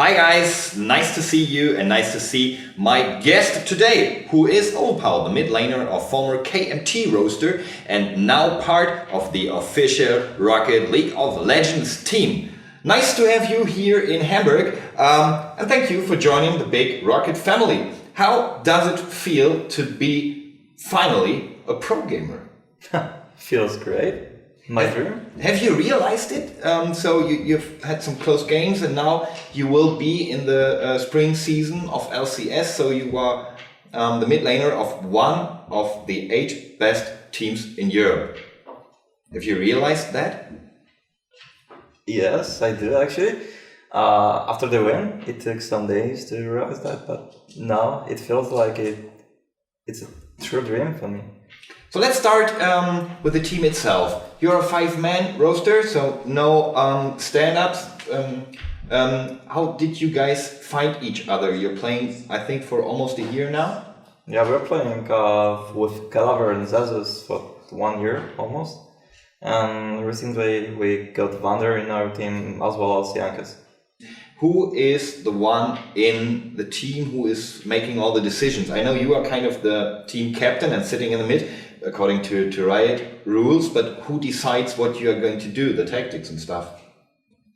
Hi guys, nice to see you and nice to see my guest today, who is Overpow, the mid laner of former KMT roster and now part of the official Roccat League of Legends team. Nice to have you here in Hamburg, and thank you for joining the big Roccat family. How does it feel to be finally a pro gamer? Feels great. My dream. Have you realized it? So you've had some close games and now you will be in the spring season of LCS. So you are the mid laner of one of the 8 best teams in Europe. Have you realized that? Yes, I do actually. After the win, it took some days to realize that, but now it feels like it's a true dream for me. So let's start with the team itself. You're a 5-man roster, so no stand-ups. How did you guys find each other? You're playing, I think, for almost a year now? Yeah, we're playing with Calaver and Zezus for 1 year almost. And recently we got Vander in our team as well as Jankas. Who is the one in the team who is making all the decisions? I know you are kind of the team captain and sitting in the mid, according to Riot rules, but who decides what you are going to do, the tactics and stuff?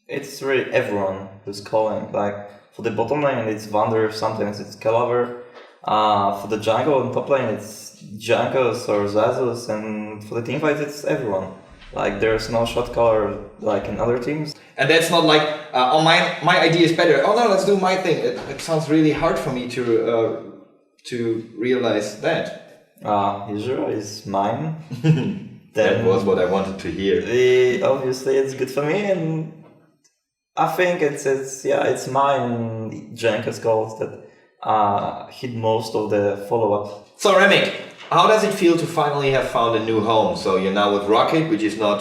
It's really everyone who's calling. Like for the bottom lane it's Vander, sometimes it's Calaver. For the jungle and top lane it's Jankos or Zezus, and for the team fight it's everyone. Like there's no shot caller like in other teams. And that's not like, oh my idea is better, oh no, let's do my thing. It sounds really hard for me to realize that. Usually is mine. That was what I wanted to hear. Obviously it's good for me, and I think it's mine. Jankas calls that hit most of the follow-up. So Remig, how does it feel to finally have found a new home? So you're now with Roccat, which is not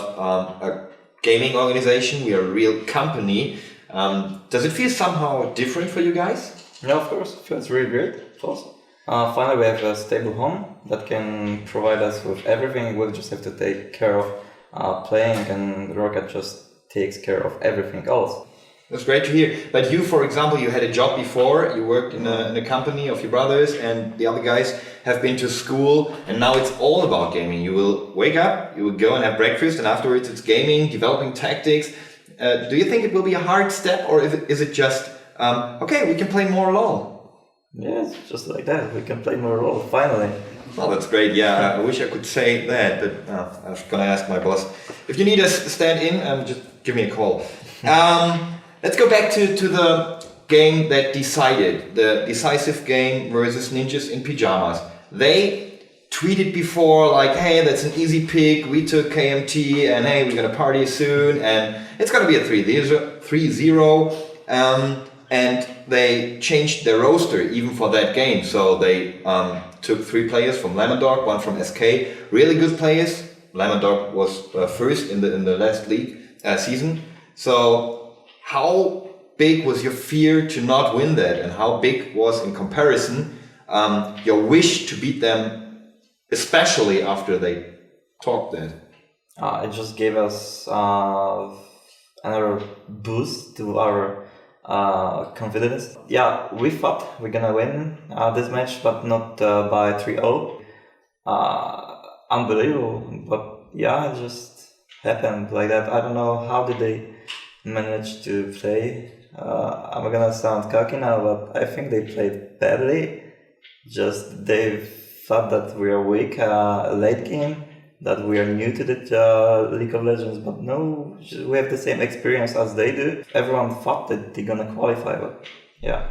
a gaming organization, we are a real company. Does it feel somehow different for you guys? Yeah, of course, it feels really great, of course. Finally we have a stable home that can provide us with everything. We just have to take care of playing, and Roccat just takes care of everything else. That's great to hear. But you, for example, you had a job before, you worked in a company of your brothers, and the other guys have been to school, and now it's all about gaming. You will wake up, you will go and have breakfast, and afterwards it's gaming, developing tactics. Do you think it will be a hard step, or is it just, okay, we can play more LoL? Yeah, it's just like that, we can play more LoL, finally. Well, that's great, yeah, I wish I could say that, but I was gonna ask my boss. If you need a stand-in, just give me a call. Let's go back to the game that decided, the decisive game versus Ninjas in Pyjamas. They tweeted before like, hey, that's an easy pick, we took KMT, and hey, we're gonna party soon, and it's gonna be a 3-0, and they changed their roster even for that game. So they took 3 players from Lemondog, 1 from SK, really good players. Lemondog was first in the last league season. So how big was your fear to not win that, and how big was in comparison your wish to beat them, especially after they talked that? It just gave us another boost to our confidence. Yeah, we thought we're gonna win this match, but not by 3-0. Unbelievable, but yeah, it just happened like that. I don't know how did they manage to play. I'm gonna sound cocky now, but I think they played badly. Just they thought that we are weak late game, that we are new to the League of Legends, but no, we have the same experience as they do. Everyone thought that they're gonna qualify, but yeah.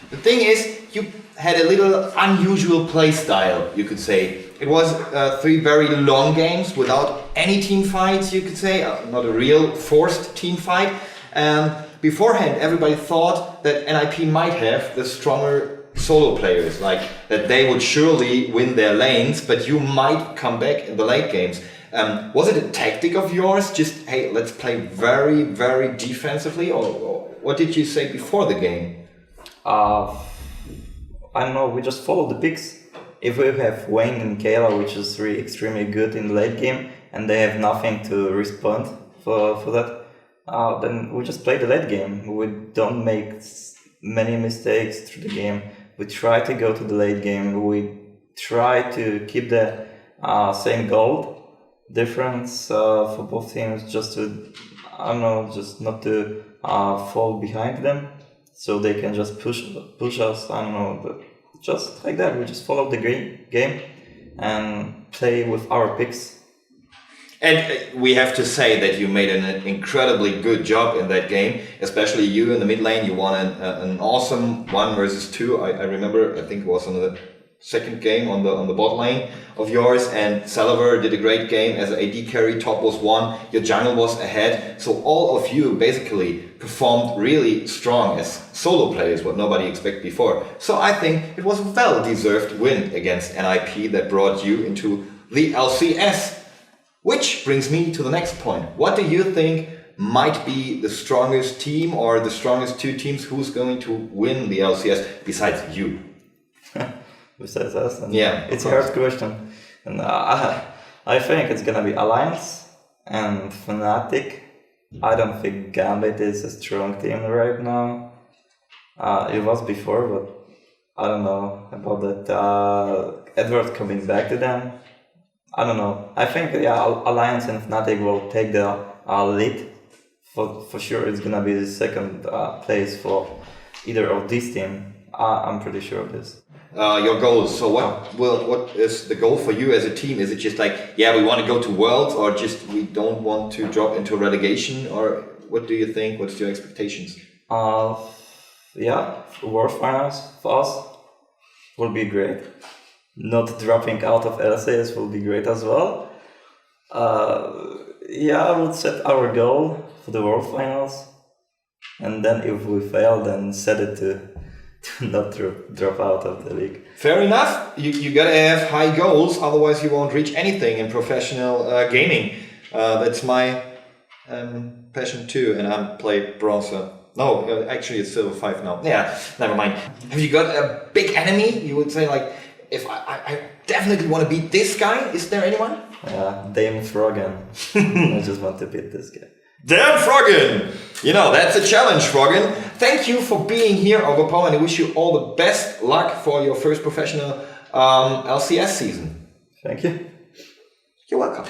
The thing is, you had a little unusual play style, you could say. It was 3 very long games without any team fights, you could say, not a real forced team fight. Beforehand, everybody thought that NIP might have the stronger solo players, like that they would surely win their lanes, but you might come back in the late games. Was it a tactic of yours, just, hey, let's play very, very defensively, or what did you say before the game? I don't know, we just followed the picks. If we have Wayne and Kayla, which is really extremely good in the late game, and they have nothing to respond for that, then we just play the late game. We don't make many mistakes through the game. We try to go to the late game. We try to keep the same gold difference for both teams, just to, I don't know, just not to fall behind them, so they can just push us. I don't know, but just like that, we just follow the game and play with our picks. And we have to say that you made an incredibly good job in that game, especially you in the mid lane. You won an awesome 1 versus 2. I remember, I think it was on the second game on the bot lane of yours, and Saliver did a great game as an AD carry. Top was 1, your jungle was ahead. So all of you basically performed really strong as solo players, what nobody expected before. So I think it was a well-deserved win against NIP that brought you into the LCS. Which brings me to the next point. What do you think might be the strongest team or the strongest 2 teams who's going to win the LCS besides you? Besides us? And yeah, it's a hard question. And I think it's gonna be Alliance and Fnatic. I don't think Gambit is a strong team right now. It was before, but I don't know about that. Edward coming back to them. I don't know. I think Alliance and Fnatic will take the lead. For sure, it's gonna be the second place for either of these teams. I'm pretty sure of this. Your goals. So what is the goal for you as a team? Is it just like, yeah, we want to go to Worlds, or just we don't want to drop into relegation, or what do you think? What's your expectations? World Finals for us will be great. Not dropping out of LCS will be great as well. I would set our goal for the World Finals, and then if we fail, then set it to not drop out of the league. Fair enough. You gotta have high goals, otherwise you won't reach anything in professional gaming. That's my passion too, and I play bronze. No, actually it's silver 5 now. Yeah, never mind. Have you got a big enemy? You would say like, if I definitely want to beat this guy. Is there anyone? Dame Froggen. I just want to beat this guy. Damn Froggen! You know, that's a challenge, Froggen. Thank you for being here, Overpow, and I wish you all the best luck for your first professional LCS season. Thank you. You're welcome.